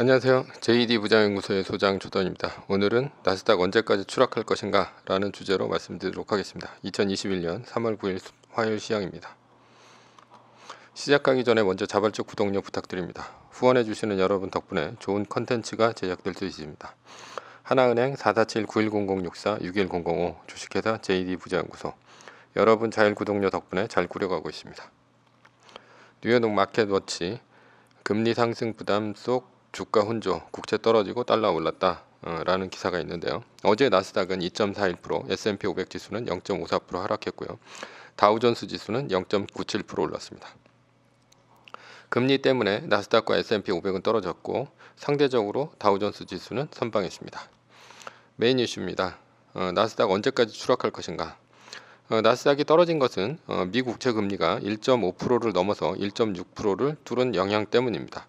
안녕하세요. JD 부장연구소의 소장 조던입니다. 오늘은 나스닥 언제까지 추락할 것인가 라는 주제로 말씀드리도록 하겠습니다. 2021년 3월 9일 화요일 시황입니다. 시작하기 전에 먼저 자발적 구독료 부탁드립니다. 후원해주시는 여러분 덕분에 좋은 컨텐츠가 제작될 수 있습니다. 하나은행 447-910064-61005 주식회사 JD 부장연구소, 여러분 자율 구독료 덕분에 잘 꾸려가고 있습니다. 뉴욕 마켓워치, 금리 상승 부담 속 주가 혼조, 국채 떨어지고 달러 올랐다 라는 기사가 있는데요. 어제 나스닥은 2.41%, S&P 500 지수는 0.54% 하락했고요. 다우존스 지수는 0.97% 올랐습니다. 금리 때문에 나스닥과 S&P 500은 떨어졌고 상대적으로 다우존스 지수는 선방했습니다. 메인 이슈입니다. 나스닥 언제까지 추락할 것인가? 나스닥이 떨어진 것은 미국 국채 금리가 1.5%를 넘어서 1.6%를 뚫은 영향 때문입니다.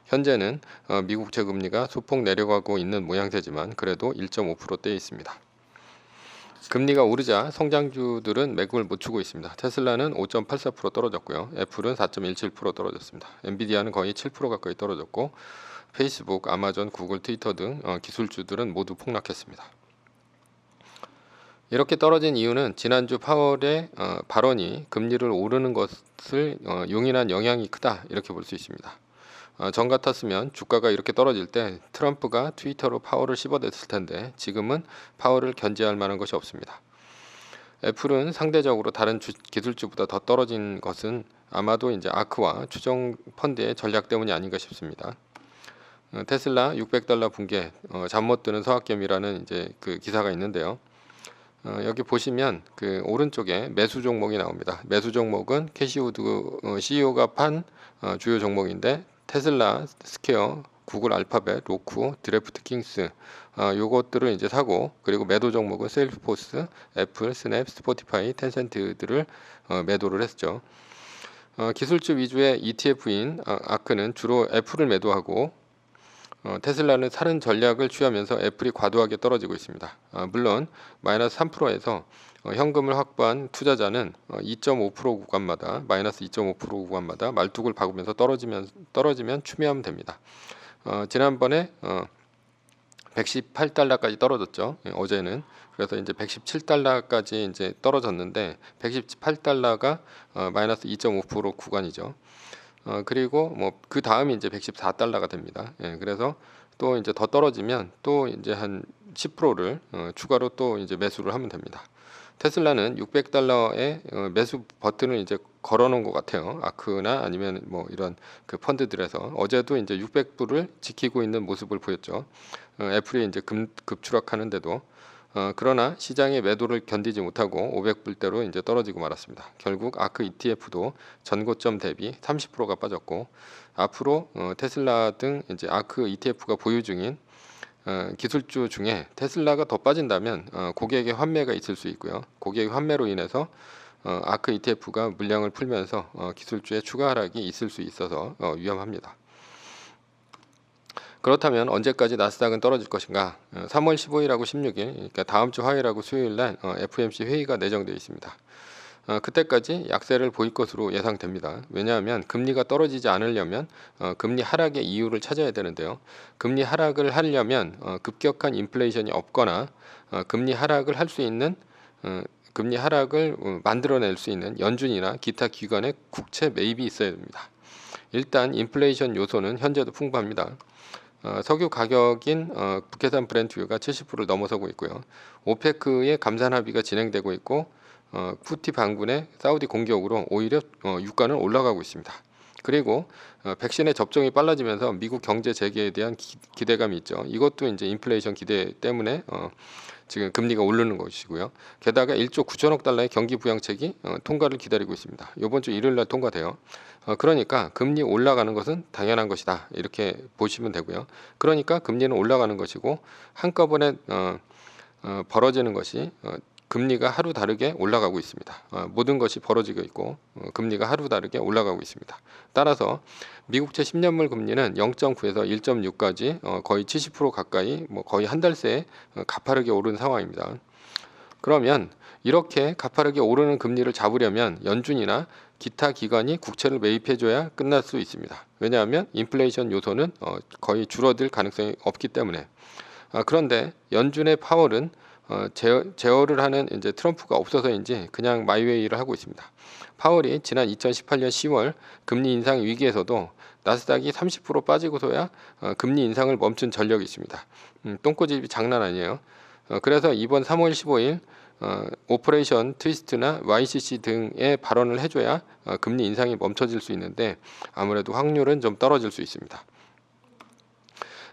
현재는 미국 국채 금리가 소폭 내려가고 있는 모양새지만 그래도 1.5%대에 있습니다. 금리가 오르자 성장주들은 매국을 못 추고 있습니다. 테슬라는 5.84% 떨어졌고요. 애플은 4.17% 떨어졌습니다. 엔비디아는 거의 7% 가까이 떨어졌고 페이스북, 아마존, 구글, 트위터 등 기술주들은 모두 폭락했습니다. 이렇게 떨어진 이유는 지난주 파월의 발언이 금리를 오르는 것을 용인한 영향이 크다, 이렇게 볼 수 있습니다. 전 같았으면 주가가 이렇게 떨어질 때 트럼프가 트위터로 파월을 씹어댔을 텐데 지금은 파월을 견제할 만한 것이 없습니다. 애플은 상대적으로 다른 기술주보다 더 떨어진 것은 아마도 이제 아크와 추정 펀드의 전략 때문이 아닌가 싶습니다. 테슬라 $600 붕괴, 잠 못 드는 서학겸이라는 이제 그 기사가 있는데요. 여기 보시면 그 오른쪽에 매수 종목이 나옵니다. 매수 종목은 캐시우드 CEO가 판 주요 종목인데 테슬라, 스퀘어, 구글 알파벳, 로쿠, 드래프트킹스 요것들을 이제 사고, 그리고 매도 종목은 세일스포스, 애플, 스냅, 스포티파이, 텐센트들을 매도를 했죠. 기술주 위주의 ETF인 아크는 주로 애플을 매도하고 테슬라는 사는 전략을 취하면서 애플이 과도하게 떨어지고 있습니다. 물론 마이너스 3%에서 현금을 확보한 투자자는 2.5% 구간마다 마이너스 2.5% 구간마다 말뚝을 박으면서 떨어지면 추매하면 됩니다. 지난번에 118달러까지 떨어졌죠. 어제는. 그래서 이제 117달러까지 이제 떨어졌는데 118달러가 마이너스 2.5% 구간이죠. 그리고 뭐 그 다음이 이제 114달러가 됩니다. 그래서 또 이제 더 떨어지면 또 이제 한 10%를 추가로 또 이제 매수를 하면 됩니다. 테슬라는 600달러의 매수 버튼을 이제 걸어놓은 것 같아요. 아크나 아니면 뭐 이런 그 펀드들에서 어제도 이제 600불을 지키고 있는 모습을 보였죠. 애플이 이제 급추락하는데도 그러나 시장의 매도를 견디지 못하고 500불대로 이제 떨어지고 말았습니다. 결국 아크 ETF도 전고점 대비 30%가 빠졌고 앞으로 테슬라 등 이제 아크 ETF가 보유 중인 기술주 중에 테슬라가 더 빠진다면 고객의 환매가 있을 수 있고요. 고객의 환매로 인해서 아크 ETF가 물량을 풀면서 기술주의 추가 하락이 있을 수 있어서 위험합니다. 그렇다면 언제까지 나스닥은 떨어질 것인가? 3월 15일하고 16일, 그러니까 다음 주 화요일하고 수요일 날 FOMC 회의가 내정되어 있습니다. 그때까지 약세를 보일 것으로 예상됩니다. 왜냐하면 금리가 떨어지지 않으려면 금리 하락의 이유를 찾아야 되는데요. 금리 하락을 하려면 급격한 인플레이션이 없거나 금리 하락을 할 수 있는 금리 하락을 만들어낼 수 있는 연준이나 기타 기관의 국채 매입이 있어야 됩니다. 일단 인플레이션 요소는 현재도 풍부합니다. 석유 가격인 북해산 브렌트유가 70%를 넘어서고 있고요. 오페크의 감산 합의가 진행되고 있고 후티 반군의 사우디 공격으로 오히려 유가는 올라가고 있습니다. 그리고 백신의 접종이 빨라지면서 미국 경제 재개에 대한 기대감이 있죠. 이것도 이제 인플레이션 기대 때문에 지금 금리가 오르는 것이고요. 게다가 1조 9천억 달러의 경기 부양책이 통과를 기다리고 있습니다. 이번 주 일요일 날 통과돼요. 그러니까 금리 올라가는 것은 당연한 것이다, 이렇게 보시면 되고요. 그러니까 금리는 올라가는 것이고 한꺼번에 벌어지는 것이 금리가 하루 다르게 올라가고 있습니다. 모든 것이 벌어지고 있고 금리가 하루 다르게 올라가고 있습니다. 따라서 미국채 10년물 금리는 0.9에서 1.6까지 거의 70% 가까이, 뭐 거의 한 달 새에 가파르게 오른 상황입니다. 그러면 이렇게 가파르게 오르는 금리를 잡으려면 연준이나 기타 기관이 국채를 매입해줘야 끝날 수 있습니다. 왜냐하면 인플레이션 요소는 거의 줄어들 가능성이 없기 때문에. 그런데 연준의 파월은 제어를 하는 이제 트럼프가 없어서인지 그냥 마이웨이를 하고 있습니다. 파월이 지난 2018년 10월 금리 인상 위기에서도 나스닥이 30% 빠지고서야 금리 인상을 멈춘 전력이 있습니다. 똥꼬집이 장난 아니에요. 그래서 이번 3월 15일 오퍼레이션 트위스트나 YCC 등의 발언을 해줘야 금리 인상이 멈춰질 수 있는데 아무래도 확률은 좀 떨어질 수 있습니다.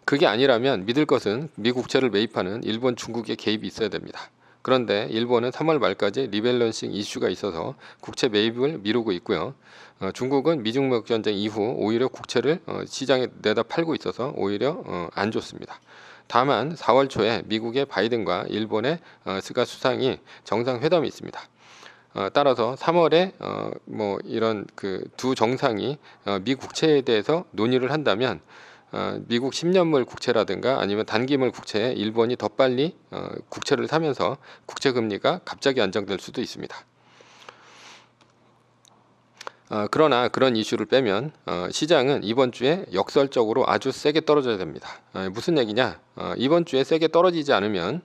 그게 아니라면 믿을 것은 미국채를 매입하는 일본, 중국의 개입이 있어야 됩니다. 그런데 일본은 3월 말까지 리밸런싱 이슈가 있어서 국채 매입을 미루고 있고요. 중국은 미중 무역 전쟁 이후 오히려 국채를 시장에 내다 팔고 있어서 오히려 안 좋습니다. 다만 4월 초에 미국의 바이든과 일본의 스가 수상이 정상회담이 있습니다. 따라서 3월에 뭐 이런 그 두 정상이 미 국채에 대해서 논의를 한다면 미국 10년물 국채라든가 아니면 단기물 국채에 일본이 더 빨리 국채를 사면서 국채 금리가 갑자기 안정될 수도 있습니다. 그러나 그런 이슈를 빼면 시장은 이번 주에 역설적으로 아주 세게 떨어져야 됩니다. 무슨 얘기냐? 이번 주에 세게 떨어지지 않으면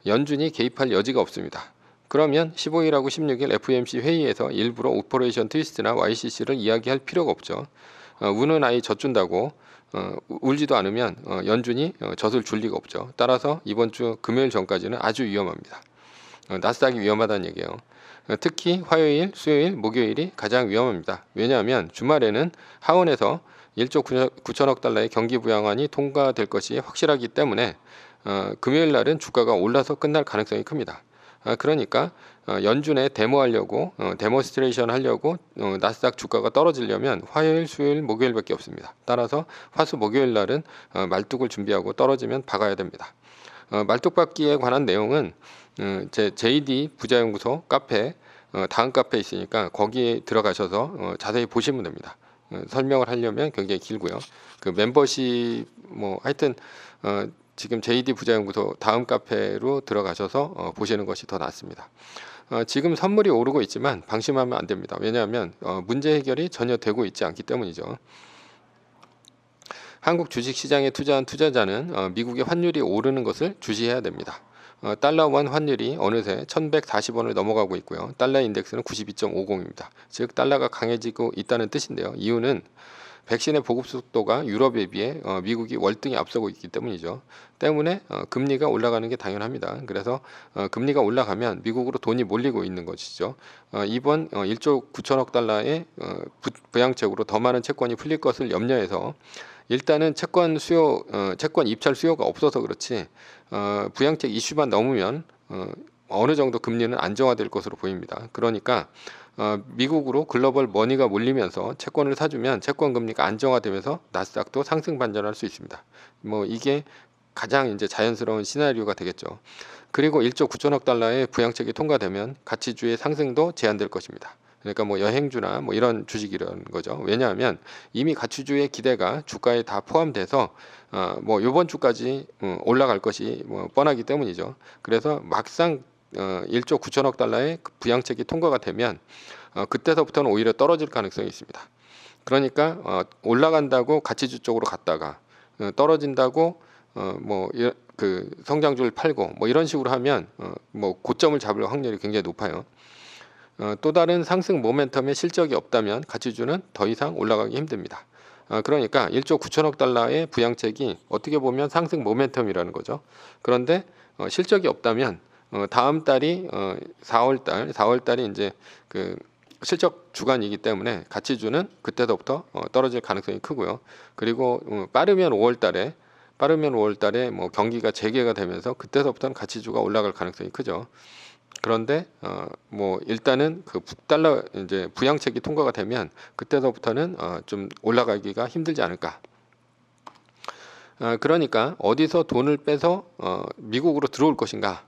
연준이 개입할 여지가 없습니다. 그러면 15일하고 16일 FOMC 회의에서 일부러 오퍼레이션 트위스트나 YCC를 이야기할 필요가 없죠. 우는 아이 젖준다고 울지도 않으면 연준이 젖을 줄 리가 없죠. 따라서 이번 주 금요일 전까지는 아주 위험합니다. 나스닥이 위험하다는 얘기예요. 특히 화요일, 수요일, 목요일이 가장 위험합니다. 왜냐하면 주말에는 하원에서 1조 9천억 달러의 경기 부양안이 통과될 것이 확실하기 때문에 금요일 날은 주가가 올라서 끝날 가능성이 큽니다. 그러니까 연준에 데모하려고 데모스트레이션 하려고 나스닥 주가가 떨어지려면 화요일, 수요일, 목요일밖에 없습니다. 따라서 화수, 목요일 날은 말뚝을 준비하고 떨어지면 박아야 됩니다. 말뚝박기에 관한 내용은 제 JD 부자연구소 카페 다음 카페에 있으니까 거기에 들어가셔서 자세히 보시면 됩니다. 설명을 하려면 굉장히 길고요. 그 멤버십 뭐 하여튼 지금 JD 부자연구소 다음 카페로 들어가셔서 보시는 것이 더 낫습니다. 지금 선물이 오르고 있지만 방심하면 안 됩니다. 왜냐하면 문제 해결이 전혀 되고 있지 않기 때문이죠. 한국 주식시장에 투자한 투자자는 미국의 환율이 오르는 것을 주시해야 됩니다. 달러원 환율이 어느새 1140원을 넘어가고 있고요. 달러 인덱스는 92.50입니다. 즉 달러가 강해지고 있다는 뜻인데요. 이유는 백신의 보급 속도가 유럽에 비해 미국이 월등히 앞서고 있기 때문이죠. 때문에 금리가 올라가는 게 당연합니다. 그래서 금리가 올라가면 미국으로 돈이 몰리고 있는 것이죠. 이번 1조 9천억 달러의 부양책으로 더 많은 채권이 풀릴 것을 염려해서 일단은 채권 입찰 수요가 없어서 그렇지 부양책 이슈만 넘으면 어느 정도 금리는 안정화될 것으로 보입니다. 그러니까 미국으로 글로벌 머니가 몰리면서 채권을 사주면 채권 금리가 안정화되면서 나스닥도 상승 반전할 수 있습니다. 뭐 이게 가장 이제 자연스러운 시나리오가 되겠죠. 그리고 1조 9천억 달러의 부양책이 통과되면 가치주의 상승도 제한될 것입니다. 그러니까 뭐 여행주나 뭐 이런 주식이라는 거죠. 왜냐하면 이미 가치주의 기대가 주가에 다 포함돼서 뭐 이번 주까지 올라갈 것이 뭐 뻔하기 때문이죠. 그래서 막상 1조 9천억 달러의 부양책이 통과가 되면 그때서부터는 오히려 떨어질 가능성이 있습니다. 그러니까 올라간다고 가치주 쪽으로 갔다가 떨어진다고 뭐 그 성장주를 팔고 뭐 이런 식으로 하면 뭐 고점을 잡을 확률이 굉장히 높아요. 또 다른 상승 모멘텀의 실적이 없다면 가치주는 더 이상 올라가기 힘듭니다. 그러니까 1조 9천억 달러의 부양책이 어떻게 보면 상승 모멘텀이라는 거죠. 그런데 실적이 없다면 다음 달이 4월달이 이제 그 실적 주간이기 때문에 가치주는 그때부터 떨어질 가능성이 크고요. 그리고 빠르면 5월달에 뭐 경기가 재개가 되면서 그때부터는 가치주가 올라갈 가능성이 크죠. 그런데 뭐 일단은 그 북달러 이제 부양책이 통과가 되면 그때부터는 좀 올라가기가 힘들지 않을까. 그러니까 어디서 돈을 빼서 미국으로 들어올 것인가.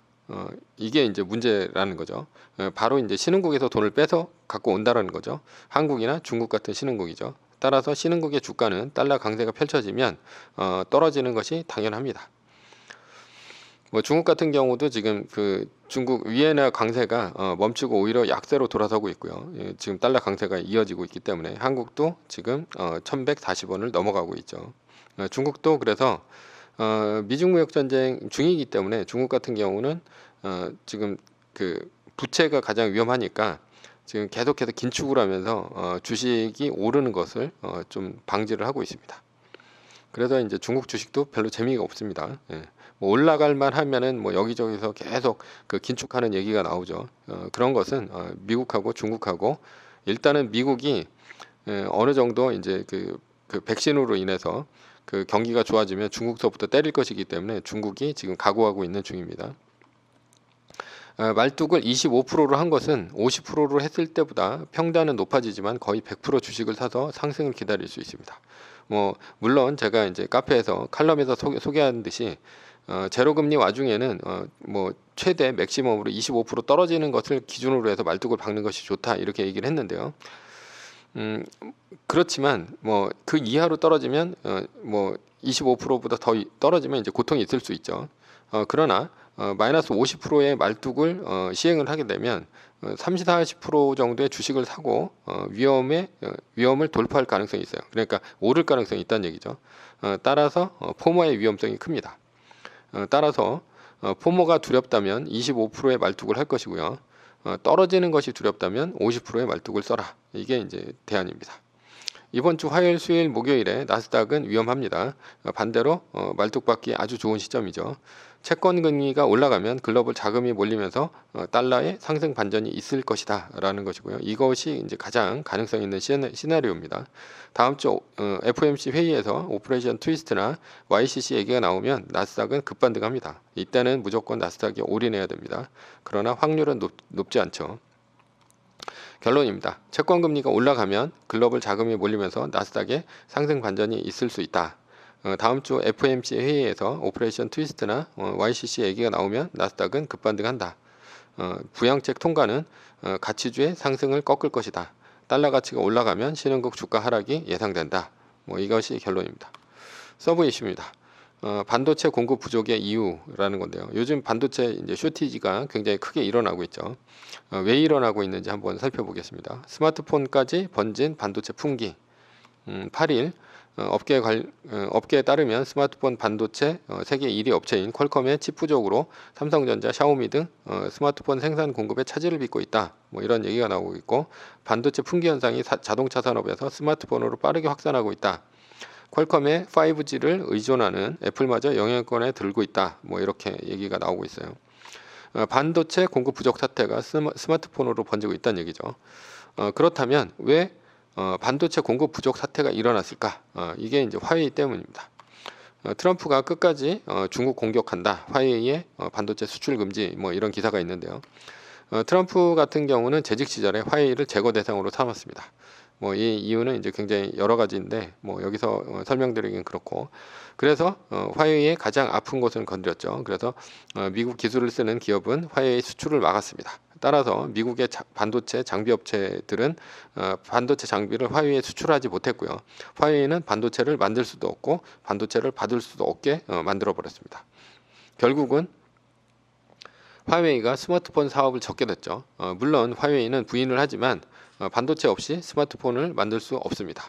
이게 이제 문제라는 거죠. 바로 이제 신흥국에서 돈을 빼서 갖고 온다라는 거죠. 한국이나 중국 같은 신흥국이죠. 따라서 신흥국의 주가는 달러 강세가 펼쳐지면 떨어지는 것이 당연합니다. 뭐 중국 같은 경우도 지금 그 중국 위엔화 강세가 멈추고 오히려 약세로 돌아서고 있고요. 예, 지금 달러 강세가 이어지고 있기 때문에 한국도 지금 1140원을 넘어가고 있죠. 중국도 그래서 미중 무역 전쟁 중이기 때문에 중국 같은 경우는 지금 그 부채가 가장 위험하니까 지금 계속해서 긴축을 하면서 주식이 오르는 것을 좀 방지를 하고 있습니다. 그래서 이제 중국 주식도 별로 재미가 없습니다. 예. 뭐 올라갈만 하면은 뭐 여기저기서 계속 그 긴축하는 얘기가 나오죠. 그런 것은 미국하고 중국하고 일단은 미국이 어느 정도 이제 그 백신으로 인해서 그 경기가 좋아지면 중국서부터 때릴 것이기 때문에 중국이 지금 각오하고 있는 중입니다. 말뚝을 25%로 한 것은 50%로 했을 때보다 평단은 높아지지만 거의 100% 주식을 사서 상승을 기다릴 수 있습니다. 뭐 물론 제가 이제 카페에서 칼럼에서 소개한 듯이 제로금리 와중에는 뭐 최대 맥시멈으로 25% 떨어지는 것을 기준으로 해서 말뚝을 박는 것이 좋다 이렇게 얘기를 했는데요. 그렇지만 뭐 그 이하로 떨어지면 뭐 25%보다 더 떨어지면 이제 고통이 있을 수 있죠. 그러나 마이너스 50%의 말뚝을 시행을 하게 되면 30, 40% 정도의 주식을 사고 위험을 돌파할 가능성이 있어요. 그러니까 오를 가능성이 있다는 얘기죠. 따라서 포모의 위험성이 큽니다. 따라서 포모가 두렵다면 25%의 말뚝을 할 것이고요. 떨어지는 것이 두렵다면 50%의 말뚝을 써라. 이게 이제 대안입니다. 이번 주 화요일, 수요일, 목요일에 나스닥은 위험합니다. 반대로 말뚝박기 아주 좋은 시점이죠. 채권 금리가 올라가면 글로벌 자금이 몰리면서 달러의 상승 반전이 있을 것이다 라는 것이고요. 이것이 이제 가장 가능성 있는 시나리오입니다. 다음 주 FOMC 회의에서 오퍼레이션 트위스트나 YCC 얘기가 나오면 나스닥은 급반등합니다. 이때는 무조건 나스닥이 올인해야 됩니다. 그러나 확률은 높지 않죠. 결론입니다. 채권 금리가 올라가면 글로벌 자금이 몰리면서 나스닥에 상승 반전이 있을 수 있다. 다음 주 FOMC 회의에서 오퍼레이션 트위스트나 YCC 얘기가 나오면 나스닥은 급반등한다. 부양책 통과는 가치주의 상승을 꺾을 것이다. 달러 가치가 올라가면 신흥국 주가 하락이 예상된다. 뭐 이것이 결론입니다. 서브 이슈입니다. 반도체 공급 부족의 이유라는 건데요. 요즘 반도체 이제 쇼티지가 굉장히 크게 일어나고 있죠. 왜 일어나고 있는지 한번 살펴보겠습니다. 스마트폰까지 번진 반도체 풍기. 8일 업계에 따르면 스마트폰 반도체 세계 1위 업체인 퀄컴의 칩 부족으로 삼성전자, 샤오미 등 스마트폰 생산 공급에 차질을 빚고 있다. 뭐 이런 얘기가 나오고 있고 반도체 풍기 현상이 자동차 산업에서 스마트폰으로 빠르게 확산하고 있다. 퀄컴의 5G를 의존하는 애플마저 영향권에 들고 있다. 뭐 이렇게 얘기가 나오고 있어요. 반도체 공급 부족 사태가 스마트폰으로 번지고 있다는 얘기죠. 그렇다면 왜 반도체 공급 부족 사태가 일어났을까? 이게 이제 화웨이 때문입니다. 트럼프가 끝까지 중국 공격한다. 화웨이의 반도체 수출 금지 뭐 이런 기사가 있는데요. 트럼프 같은 경우는 재직 시절에 화웨이를 제거 대상으로 삼았습니다. 뭐 이 이유는 이제 굉장히 여러 가지인데 뭐 여기서 설명드리긴 그렇고 그래서 화웨이의 가장 아픈 곳을 건드렸죠. 그래서 미국 기술을 쓰는 기업은 화웨이 수출을 막았습니다. 따라서 미국의 반도체 장비 업체들은 반도체 장비를 화웨이에 수출하지 못했고요. 화웨이는 반도체를 만들 수도 없고 반도체를 받을 수도 없게 만들어 버렸습니다. 결국은 화웨이가 스마트폰 사업을 접게 됐죠. 물론 화웨이는 부인을 하지만 반도체 없이 스마트폰을 만들 수 없습니다.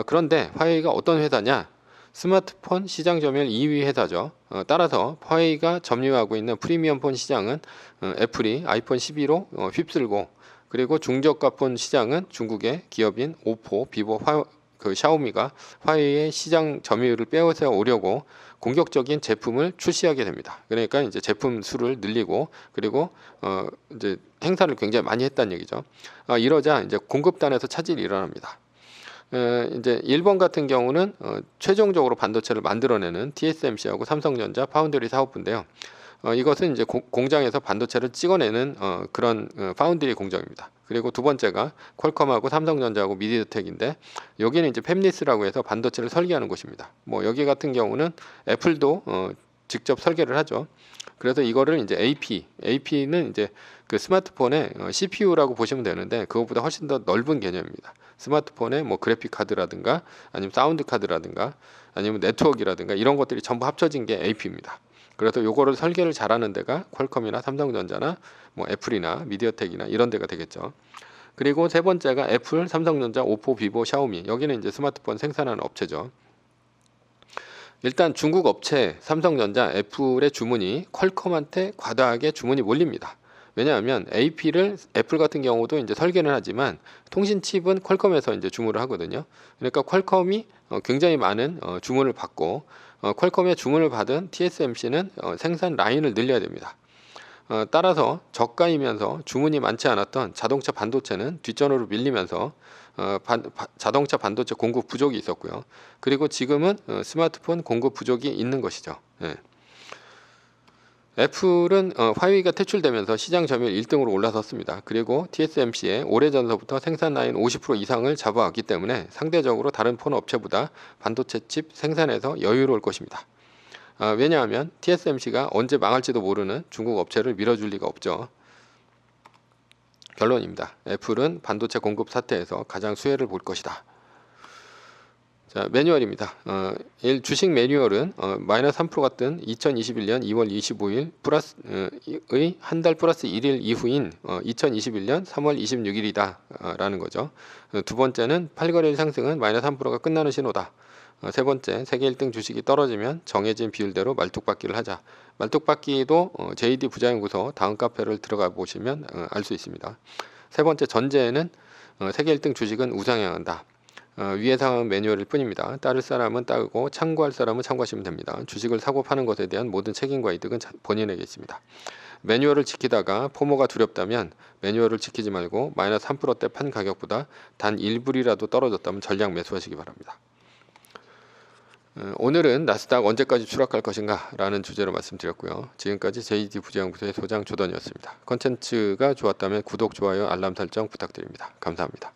그런데 화웨이가 어떤 회사냐? 스마트폰 시장 점유율 2위 회사죠. 따라서 화웨이가 점유하고 있는 프리미엄폰 시장은 애플이 아이폰 12로 휩쓸고 그리고 중저가폰 시장은 중국의 기업인 오포, 비보, 샤오미가 화웨이의 시장 점유율을 빼앗아 오려고 공격적인 제품을 출시하게 됩니다. 그러니까 이제 제품 수를 늘리고 그리고 이제 행사를 굉장히 많이 했다는 얘기죠. 이러자 이제 공급단에서 차질이 일어납니다. 이제 일본 같은 경우는 최종적으로 반도체를 만들어내는 TSMC하고 삼성전자 파운드리 사업부인데요. 이것은 이제 공장에서 반도체를 찍어내는 그런 파운드리 공장입니다. 그리고 두 번째가 퀄컴하고 삼성전자하고 미디어텍인데 여기는 이제 팹리스라고 해서 반도체를 설계하는 곳입니다. 뭐 여기 같은 경우는 애플도 직접 설계를 하죠. 그래서 이거를 이제 AP는 이제 그 스마트폰의 CPU라고 보시면 되는데 그것보다 훨씬 더 넓은 개념입니다. 스마트폰에 뭐 그래픽 카드라든가 아니면 사운드 카드라든가 아니면 네트워크라든가 이런 것들이 전부 합쳐진 게 AP입니다. 그래서 요거를 설계를 잘하는 데가 퀄컴이나 삼성전자나 뭐 애플이나 미디어텍이나 이런 데가 되겠죠. 그리고 세 번째가 애플, 삼성전자, 오포, 비보, 샤오미. 여기는 이제 스마트폰 생산하는 업체죠. 일단 중국 업체 삼성전자, 애플의 주문이 퀄컴한테 과다하게 주문이 몰립니다. 왜냐하면 AP를 애플 같은 경우도 이제 설계는 하지만 통신 칩은 퀄컴에서 이제 주문을 하거든요. 그러니까 퀄컴이 굉장히 많은 주문을 받고 퀄컴의 주문을 받은 TSMC는 생산 라인을 늘려야 됩니다. 따라서 저가이면서 주문이 많지 않았던 자동차 반도체는 뒷전으로 밀리면서 자동차 반도체 공급 부족이 있었고요. 그리고 지금은 스마트폰 공급 부족이 있는 것이죠. 예. 애플은 화웨이가 퇴출되면서 시장 점유율 1등으로 올라섰습니다. 그리고 TSMC에 오래전서부터 생산 라인 50% 이상을 잡아왔기 때문에 상대적으로 다른 폰 업체보다 반도체 칩 생산에서 여유로울 것입니다. 왜냐하면 TSMC가 언제 망할지도 모르는 중국 업체를 밀어줄 리가 없죠. 결론입니다. 애플은 반도체 공급 사태에서 가장 수혜를 볼 것이다. 자, 매뉴얼입니다. 주식 매뉴얼은 마이너스 3%가 뜬 2021년 2월 25일 플러스의 한 달 플러스 1일 이후인 2021년 3월 26일이다 라는 거죠. 두 번째는 8거래일 상승은 마이너스 3%가 끝나는 신호다. 세 번째, 세계 1등 주식이 떨어지면 정해진 비율대로 말뚝박기를 하자. 말뚝박기도 JD 부자연구소 다음 카페를 들어가 보시면 알 수 있습니다. 세 번째, 전제에는 세계 1등 주식은 우상향한다. 위의 상황은 매뉴얼일 뿐입니다. 따를 사람은 따르고 참고할 사람은 참고하시면 됩니다. 주식을 사고 파는 것에 대한 모든 책임과 이득은 본인에게 있습니다. 매뉴얼을 지키다가 포모가 두렵다면 매뉴얼을 지키지 말고 마이너스 3%대 판 가격보다 단 1불이라도 떨어졌다면 전량 매수하시기 바랍니다. 오늘은 나스닥 언제까지 추락할 것인가 라는 주제로 말씀드렸고요. 지금까지 JD 부자연구소의 소장 조던이었습니다. 컨텐츠가 좋았다면 구독, 좋아요, 알람 설정 부탁드립니다. 감사합니다.